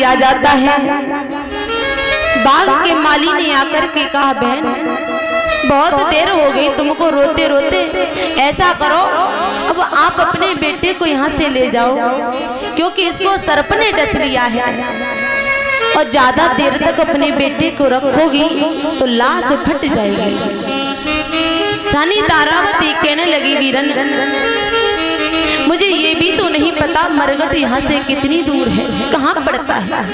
आ जाता है। बाग के माली ने आकर के कहा, बहन बहुत देर हो गई तुमको रोते रोते, ऐसा करो अब आप अपने बेटे को यहाँ से ले जाओ, क्योंकि इसको सर्प ने डस लिया है और ज्यादा देर तक अपने बेटे को रखोगी तो लाश फट जाएगी। रानी तारावती कहने लगी, वीरन मुझे ये भी तो नहीं पता मरघट यहाँ से कितनी दूर है, कहाँ पड़ता है।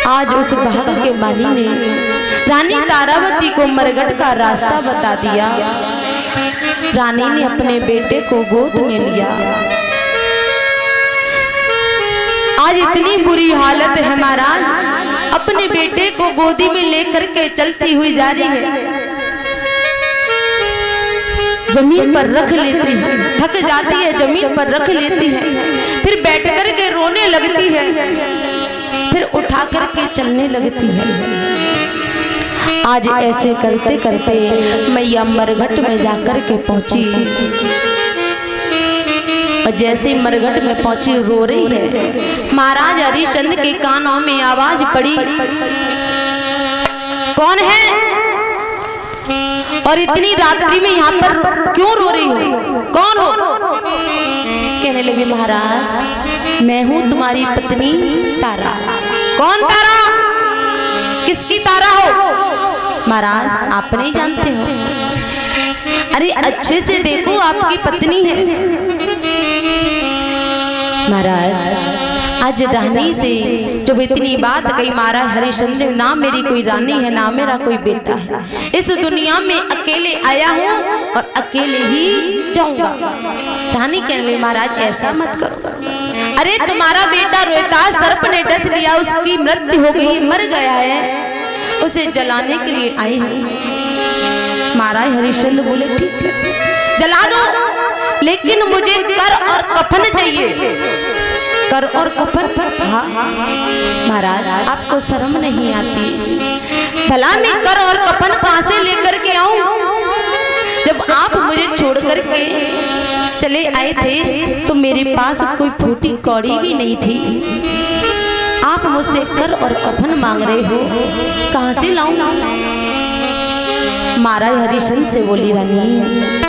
आज उस बाग के माली ने रानी तारावती को मरघट का रास्ता बता दिया। रानी ने अपने बेटे को गोद में लिया। आज इतनी बुरी हालत है महाराज, अपने बेटे को गोदी में लेकर के चलती हुई जा रही है, जमीन पर रख लेती है, थक जाती है, जमीन पर रख लेती है, फिर बैठ कर के रोने लगती है, फिर उठा करके चलने लगती है। आज ऐसे करते करते मैया मरघट में जाकर के पहुंची और जैसे मरघट में पहुंची रो रही है। महाराज हरिश्चंद्र के कानों में आवाज पड़ी, कौन है और इतनी रात्रि में यहाँ पर क्यों रो रही हो, कौन हो? कहने लगे, महाराज मैं हूँ तुम्हारी पत्नी तारा। कौन तारा? किसकी तारा हो? महाराज आप नहीं जानते हो? अरे अच्छे से देखो आपकी पत्नी है। महाराज आज रानी से जब इतनी बात कही, महाराज हरिश्चंद्र, ना मेरी कोई रानी है ना मेरा कोई बेटा है, इस दुनिया में अकेले आया हूँ और अकेले ही जाऊंगा। रानी कहने लगी, महाराज ऐसा मत करो, अरे तुम्हारा बेटा रोता सर्प ने डस लिया, उसकी मृत्यु हो गई, मर गया है, उसे जलाने के लिए आई है। महाराज हरिश्चंद्र बोले, ठीक है जला दो, लेकिन मुझे कर और कफन चाहिए। कर और कफन? हाँ महाराज आपको शर्म नहीं आती? भला मैं कर और कफन कहां से लेकर के आऊं? जब आप मुझे छोड़ करके चले आए थे तो मेरे पास कोई फूटी कौड़ी भी नहीं थी, आप मुझसे कर और कफन मांग रहे हो, कहां से लाऊं? महाराज हरिश्चंद्र से बोली रानी,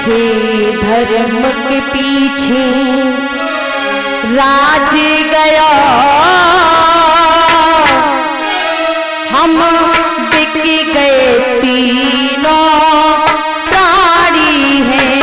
हे धर्म के पीछे राज गया, हम बिक गए तीनों प्राणी हैं।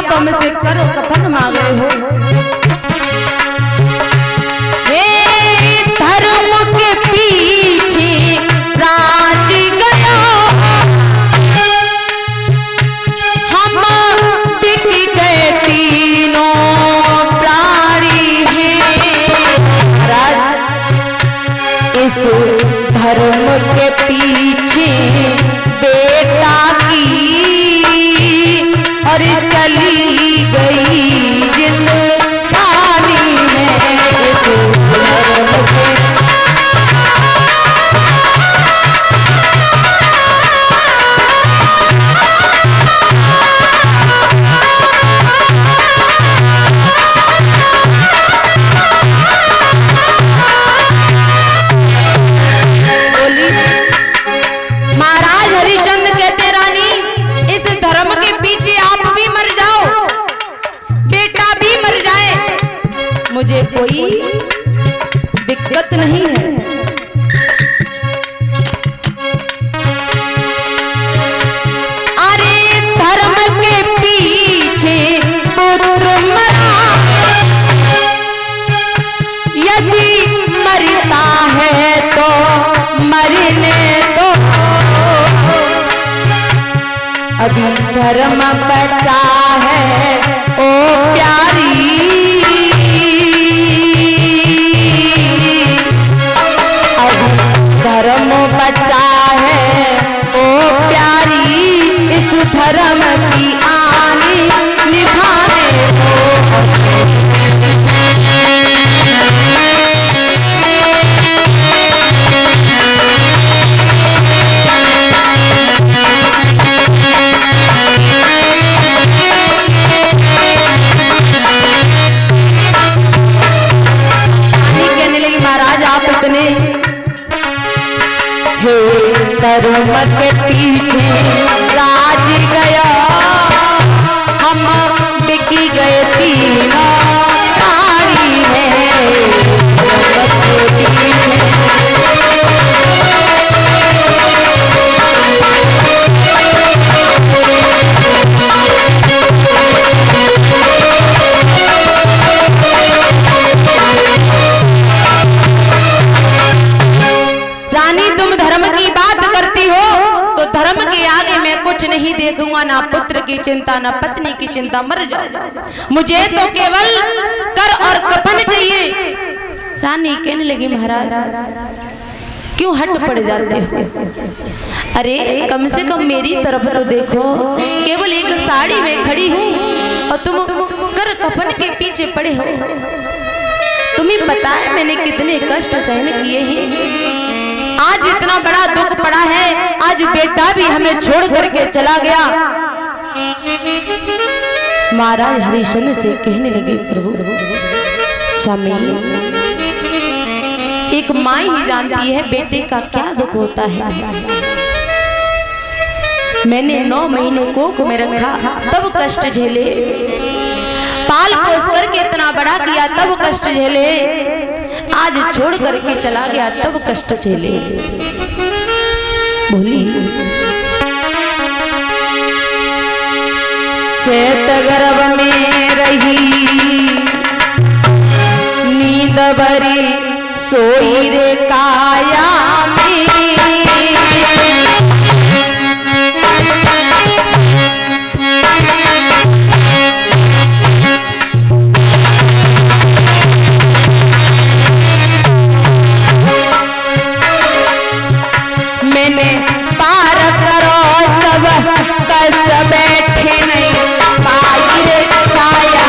हमसे करो कफन मांग रहे हो। हे धर्म के पीछे राज गया, हम बिक गए तीनों प्राणी हैं। इस धर्म के पीछे बेटा की और चली गई जिंदगी। अभी धर्म बचा है ओ प्यारी, अभी धर्म बचा है ओ प्यारी, इस धर्म की आनी निभाने को। धर्म के पीछे राज गया, हम बिकी गए तीनों तारी है। धर्म के पीछे रानी, तुम धर्म की बात करती हो तो धर्म के आगे मैं कुछ नहीं देखूंगा, ना पुत्र की चिंता ना पत्नी की चिंता, मर जाओ, मुझे तो केवल कर और कफन चाहिए। रानी कहने लगी महाराज क्यों हट पड़ जाते हो? अरे कम से कम मेरी तरफ तो देखो, केवल एक साड़ी में खड़ी हूँ और तुम कर कफन के पीछे पड़े हो। तुम्हें पता है मैंने कितने कष्ट सहन किए हैं, आज इतना बड़ा दुख पड़ा है, आज बेटा भी हमें छोड़ करके चला गया। महाराज हरिश्चंद्र से कहने लगे प्रभु स्वामी, एक माँ ही जानती है बेटे का क्या दुख होता है। मैंने 9 महीने कोख में रखा तब कष्ट झेले, पाल पोस करके इतना बड़ा किया तब कष्ट झेले, आज छोड़ करके चला गया तब कष्ट झेले। बोली चैत गर्भ में रही नींद भरी सोई रे काया में, मैंने पार करो सब कष्ट बैठे नहीं पाई रे छाया।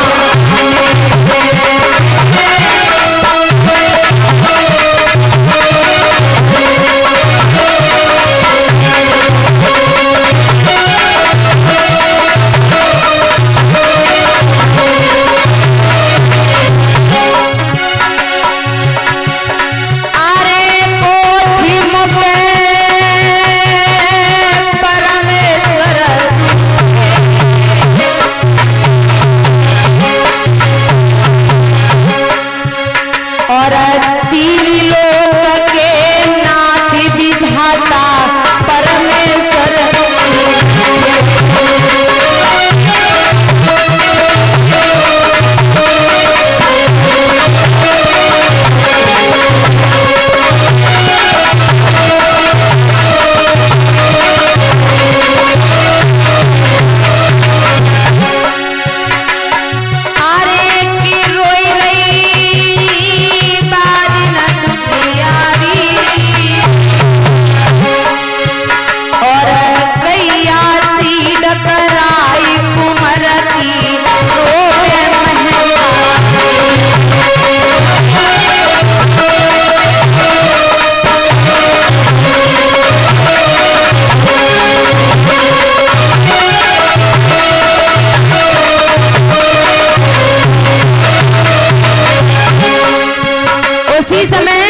उसी समय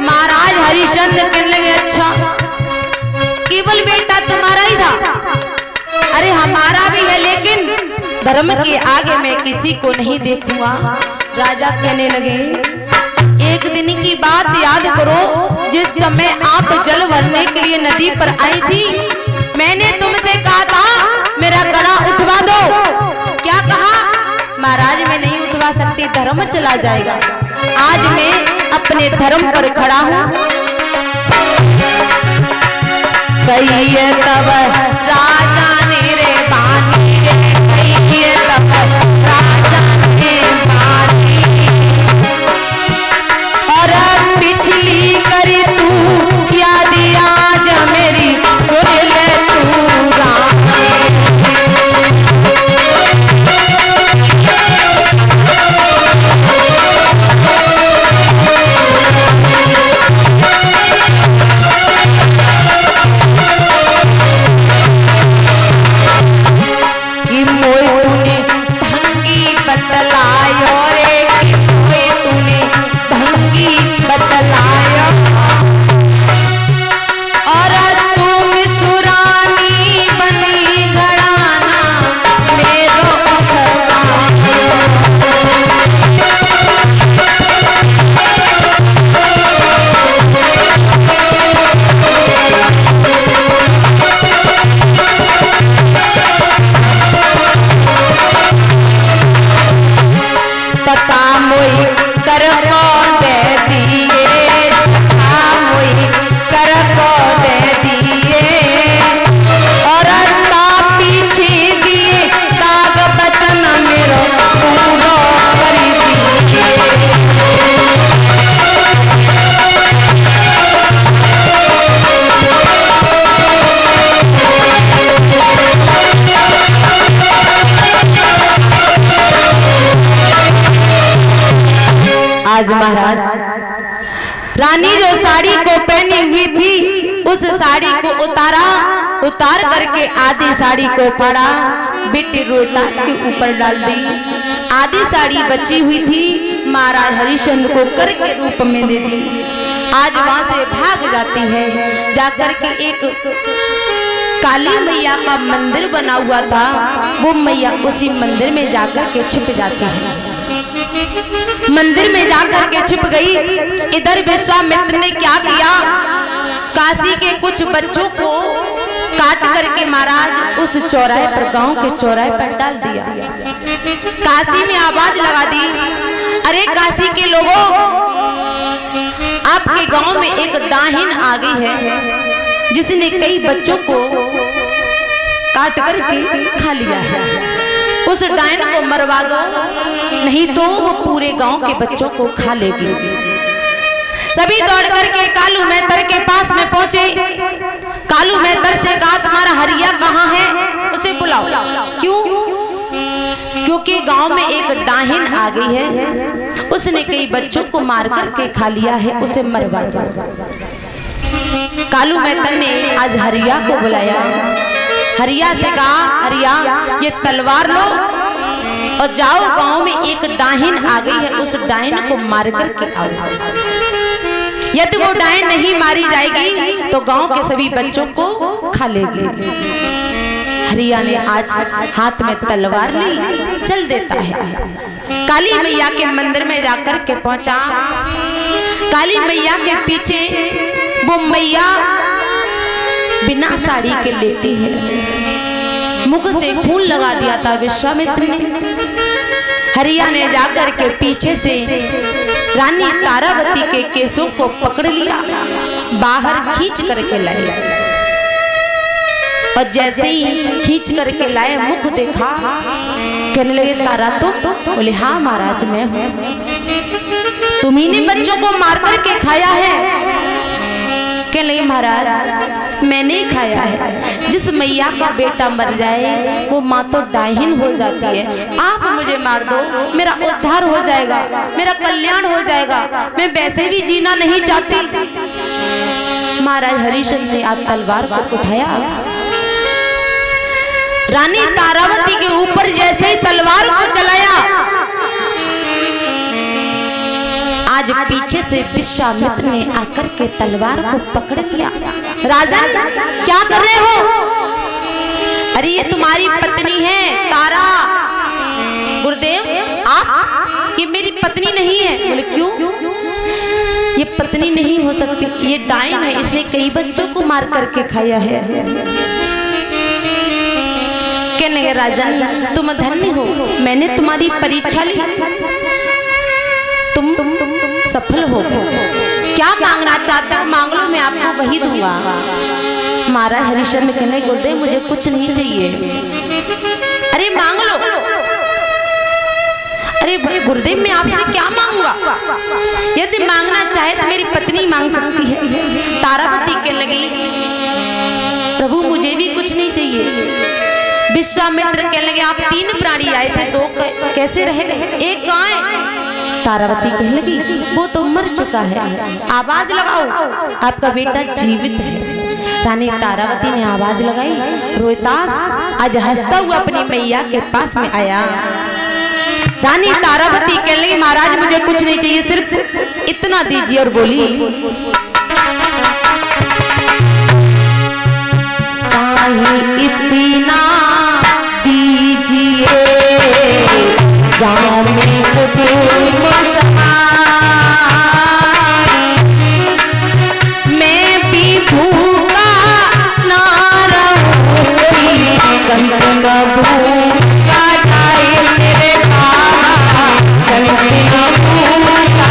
महाराज हरिश्चंद्र कहने लगे अच्छा केवल बेटा तुम्हारा ही था? अरे हमारा भी है, लेकिन धर्म के आगे मैं किसी को नहीं देखूंगा। राजा कहने लगे एक दिन की बात याद करो, जिस समय आप जल भरने के लिए नदी पर आई थी, मैंने तुमसे कहा था मेरा गड़ा उठवा दो। क्या कहा? महाराज मैं नहीं उठवा सकती, धर्म चला जाएगा। आज मैं अपने धर्म पर खड़ा हूं। कहिए तब राजा ने आज महाराज रानी जो साड़ी को पहनी हुई थी उस साड़ी को उतार करके आधी साड़ी को फाड़ा, बेटे रोहतास के ऊपर डाल दी। आधी साड़ी बची हुई थी महाराज हरिश्चंद्र को कर के रूप में दे दी। आज वहां से भाग जाती है, जाकर के एक काली मैया का मंदिर बना हुआ था, वो मैया उसी मंदिर में जाकर के छिप जाती है। मंदिर में जाकर के छिप गई। इधर विश्वामित्र ने क्या किया, काशी के कुछ बच्चों को काट करके महाराज उस चौराहे पर, गांव के चौराहे पर डाल दिया। काशी में आवाज लगा दी, अरे काशी के लोगों, आपके गांव में एक डाहिन आ गई है जिसने कई बच्चों को काट करके खा लिया है। उस डायन को मरवा दो, नहीं तो वो पूरे गांव के बच्चों को खा लेगी। सभी दौड़ करके कालू मेहतर के पास में पहुंचे। कालू मेहतर से कहा, तुम्हारा हरिया कहाँ है, उसे बुलाओ। क्यों? क्योंकि गांव में एक डाहिन आ गई है, उसने कई बच्चों को मार करके खा लिया है, उसे मरवा दो। कालू मेहतर ने आज हरिया को बुलाया। हरिया से कहा, हरिया ये तलवार लो और जाओ, गांव में एक डाहिन आ गई है, उस डाहिन को मार करके आओ। यदि वो डाहिन नहीं मारी जाएगी तो गांव के सभी बच्चों को खा लेगी। हरिया ने आज हाथ में तलवार ली, चल देता है। काली मैया के मंदिर में जाकर के पहुंचा। काली मैया के पीछे वो मैया बिना साड़ी के लेटी है। मुख से खून लगा दिया था विश्वामित्र ने। हरिया ने जाकर के पीछे से रानी तारावती के केसों को पकड़ लिया, बाहर खींच करके लाए। और जैसे ही खींच करके लाए, मुख देखा, कहने लगे, तारा तुम? बोले, हाँ महाराज मैं हूँ। तुम्ही ने बच्चों को मार करके खाया है? कहने लगे, महाराज मैंने खाया है। जिस मैया का बेटा मर जाए वो माँ तो डाहिन हो जाती है, आप मुझे मार दो, मेरा उद्धार हो जाएगा, मेरा कल्याण हो जाएगा, मैं वैसे भी जीना नहीं चाहती। महाराज हरिश्चंद्र ने आज तलवार को उठाया। रानी तारावती के ऊपर जैसे ही तलवार को चलाया, आज पीछे से विश्वामित्र ने आकर के तलवार को पकड़ लिया। राजन क्या कर रहे हो? अरे ये तुम्हारी पत्नी है तारा। गुरुदेव आप? ये मेरी पत्नी नहीं है। बोले, क्यों? ये पत्नी नहीं हो सकती, ये डायन है, इसने कई बच्चों को मार करके खाया है। कहने लगे, राजन तुम धन्य हो, मैंने तुम्हारी परीक्षा ली, तुम सफल हो गए। क्या मांगना चाहते हो मांग लो, मैं आपको वही दूंगा। महाराज हरिश्चंद्र कहने, गुरुदेव मुझे कुछ नहीं चाहिए। अरे मांग लो। अरे गुरुदेव मैं आपसे क्या मांगूंगा? यदि मांगना चाहे तो मेरी पत्नी मांग सकती है। तारावती कहने लगी, प्रभु मुझे भी कुछ नहीं चाहिए। विश्वामित्र कहने लगे, आप 3 प्राणी आए थे, 2 कैसे रह गए, एक कहाँ है? तारावती कहने लगी, वो तो मर चुका है, आवाज लगाओ, आपका बेटा जीवित है। रानी तारावती ने आवाज लगाई। रोहतास आज हंसता हुआ अपनी मैया के पास में आया। रानी तारावती कहने लगी, महाराज मुझे कुछ नहीं चाहिए, सिर्फ इतना दीजिए। और बोली, साही इतना दीजिए जाओ में कुटुंब मैं भी भूखा ना रहूंगी, संत न भूखा जाए मेरे बाबा, संत न भूखा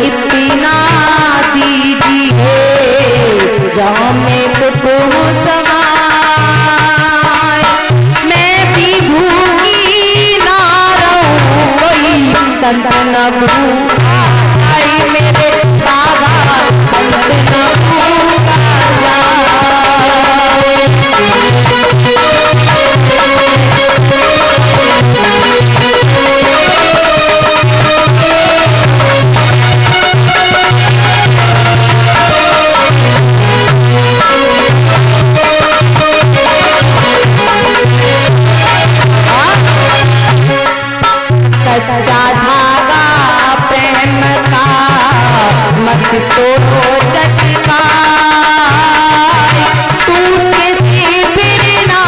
इतना दीजिए जाओ में कुछ संत न भूखा जाए मेरे बाबा, संत न भूखा सच्चा धागा प्रेम का मत तोड़ो चटका, टूटे से फिर ना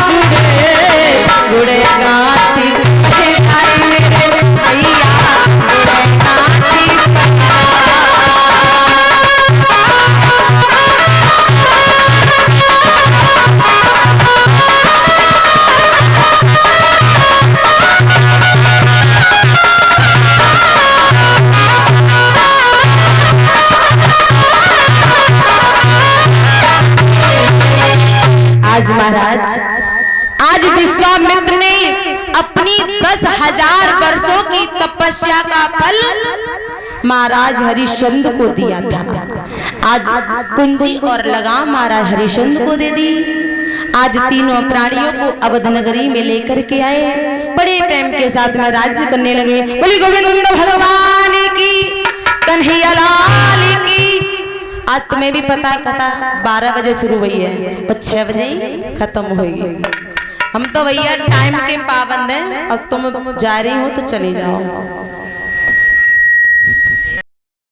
जुड़े, जुड़े गाती मेरे भैया, जुड़े गाती आज महाराज, आज विश्वामित्र ने अपनी 10,000 वर्षों की तपस्या का फल महाराज हरिश्चंद्र को दिया था। आज कुंजी और लगाम महाराज हरिश्चंद्र को दे दी। आज तीनों प्राणियों को अवध नगरी में लेकर के आए, बड़े प्रेम के साथ में राज्य करने लगे। बोली गोविंद भगवान की, कन्हैया लाल की। आज तुम्हें भी पता कथा 12 बजे शुरू हुई है और 6 बजे ही खत्म होगी। हम तो भैया टाइम के पाबंद हैं, अब तुम जा रही हो तो चली जाओ।